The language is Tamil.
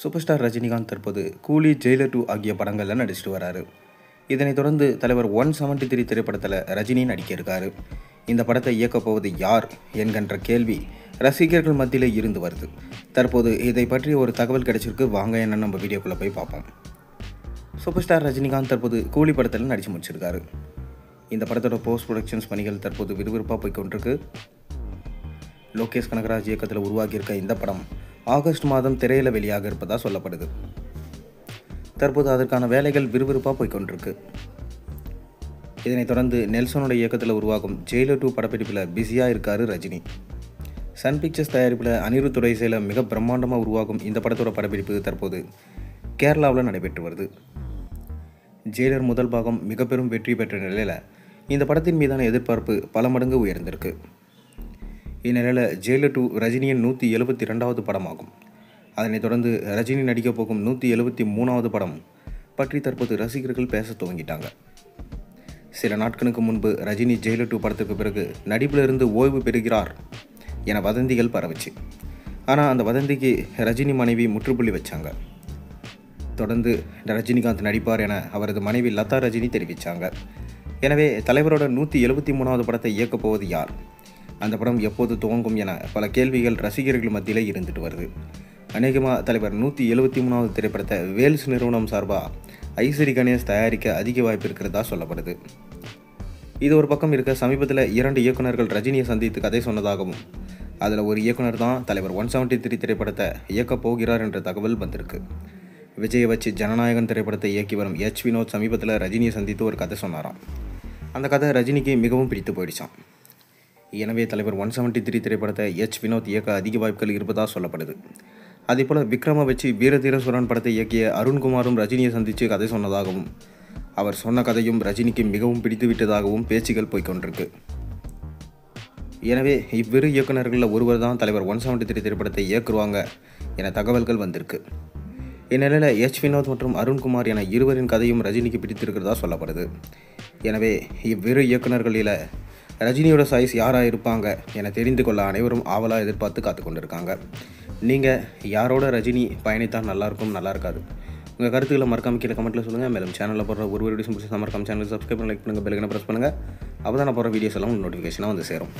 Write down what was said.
சூப்பர் ஸ்டார் ரஜினிகாந்த் தற்போது கூலி, ஜெயிலர் 2 ஆகிய படங்களில் நடிச்சிட்டு வராரு. இதனைத் தொடர்ந்து தலைவர் 173 திரைப்படத்தில் ரஜினி நடிக்க இருக்காரு. இந்த படத்தை இயக்கப் போவது யார் என்கின்ற கேள்வி ரசிகர்கள் மத்தியில் இருந்து வருது. தற்போது இதை பற்றி ஒரு தகவல் கிடைச்சிருக்கு. வாங்க என்ன நம்ம வீடியோக்குள்ளே போய் பார்ப்போம். சூப்பர் ஸ்டார் ரஜினிகாந்த் தற்போது கூலி படத்தில் நடித்து முடிச்சிருக்காரு. இந்த படத்தோட போஸ்ட் ப்ரொடக்ஷன்ஸ் பணிகள் தற்போது விறுவிறுப்பாக போய்கொண்டிருக்கு. லோகேஷ் கனகராஜ் இயக்கத்தில் உருவாகியிருக்க இந்த படம் ஆகஸ்ட் மாதம் திரையில் வெளியாக இருப்பதாக சொல்லப்படுது. தற்போது அதற்கான வேலைகள் விறுவிறுப்பாக போய்கொண்டிருக்கு. இதனைத் தொடர்ந்து நெல்சனுடைய இயக்கத்தில் உருவாகும் ஜெயிலர் 2 படப்பிடிப்பில் பிஸியாக இருக்கார் ரஜினி. சன் பிக்சர்ஸ் தயாரிப்பில் அனிருத்துடைய இசையில் மிக பிரம்மாண்டமாக உருவாகும் இந்த படத்தோட படப்பிடிப்பு தற்போது கேரளாவில் நடைபெற்று வருது. ஜெயிலர் முதல் பாகம் மிக பெரும் வெற்றி பெற்ற நிலையில் இந்த படத்தின் மீதான எதிர்பார்ப்பு பல மடங்கு உயர்ந்திருக்கு. இந்நிலையில் ஜெயிலர் 2 ரஜினியின் 172வது படமாகும். அதனைத் தொடர்ந்து ரஜினி நடிக்கப் போகும் 173வது படம் பற்றி தற்போது ரசிகர்கள் பேச துவங்கிட்டாங்க. சில நாட்களுக்கு முன்பு ரஜினி ஜெயிலர் 2 படத்துக்கு பிறகு நடிப்பிலிருந்து ஓய்வு பெறுகிறார் என வதந்திகள் பரவுச்சு. ஆனால் அந்த வதந்திக்கு ரஜினி மனைவி முற்றுப்புள்ளி வச்சாங்க. தொடர்ந்து ரஜினிகாந்த் நடிப்பார் என அவரது மனைவி லதா ரஜினி தெரிவித்தாங்க. எனவே தலைவரோட 173வது படத்தை இயக்கப் போவது யார், அந்த படம் எப்போது துவங்கும் என பல கேள்விகள் ரசிகர்கள் மத்தியில் இருந்துட்டு வருது. அநேகமாக தலைவர் 173வது திரைப்படத்தை வேல்ஸ் நிறுவனம் சார்பாக ஐசரி கணேஷ் தயாரிக்க அதிக வாய்ப்பு இருக்கிறதா சொல்லப்படுது. இது ஒரு பக்கம் இருக்க, சமீபத்தில் 2 இயக்குநர்கள் ரஜினியை சந்தித்து கதை சொன்னதாகவும் அதில் ஒரு இயக்குனர் தான் தலைவர் 173 திரைப்படத்தை இயக்கப் போகிறார் என்ற தகவல் வந்திருக்கு. விஜயை வச்சு ஜனநாயகன் திரைப்படத்தை இயக்கி வரும் எச். வினோத் சமீபத்தில் ரஜினியை சந்தித்து ஒரு கதை சொன்னாராம். அந்த கதை ரஜினிக்கு மிகவும் பிடித்து போயிடுச்சான். எனவே தலைவர் 173 திரைப்படத்தை எச். வினோத் இயக்க அதிக வாய்ப்புகள் இருப்பதாக சொல்லப்படுது. அதேபோல் விக்ரமை வச்சு வீரதீர சூரன் படத்தை இயக்கிய அருண்குமாரும் ரஜினியை சந்தித்து கதை சொன்னதாகவும் அவர் சொன்ன கதையும் ரஜினிக்கு மிகவும் பிடித்து விட்டதாகவும் பேச்சுகள் போய்கொண்டிருக்கு. எனவே இவ்விரு இயக்குநர்களில் ஒருவர் தான் தலைவர் 173 திரைப்படத்தை இயக்குவாங்க என தகவல்கள் வந்திருக்கு. இந்நிலையில் எச். வினோத் மற்றும் அருண்குமார் என இருவரின் கதையும் ரஜினிக்கு பிடித்திருக்கிறதா சொல்லப்படுது. எனவே இவ்விரு இயக்குநர்களில் ரஜினியோட சாய்ஸ் யாராக இருப்பாங்க என தெரிந்து கொள்ள அனைவரும் ஆவலாக எதிர்பார்த்து காத்து கொண்டிருக்காங்க. நீங்கள் யாரோட ரஜினி பயணித்தால் நல்லாயிருக்கும், நல்லா இருக்காது, உங்கள் கருத்துக்களை மறக்காம கீழே கமெண்ட்டில் சொல்லுங்கள். மேலும் சேனலில் போடுற ஒரு வீடியோஸ் பிடிச்சா மறக்காம சேனலுக்கு சப்ஸ்கிரைப் பண்ணி லைக் பண்ணுங்கள், பெல் ஐகானை ப்ரெஸ் பண்ணுங்கள். அப்போ தான் நான் போகிற வீடியோஸ் எல்லாம் நோட்டிஃபிகேஷனாக வந்து சேரும்.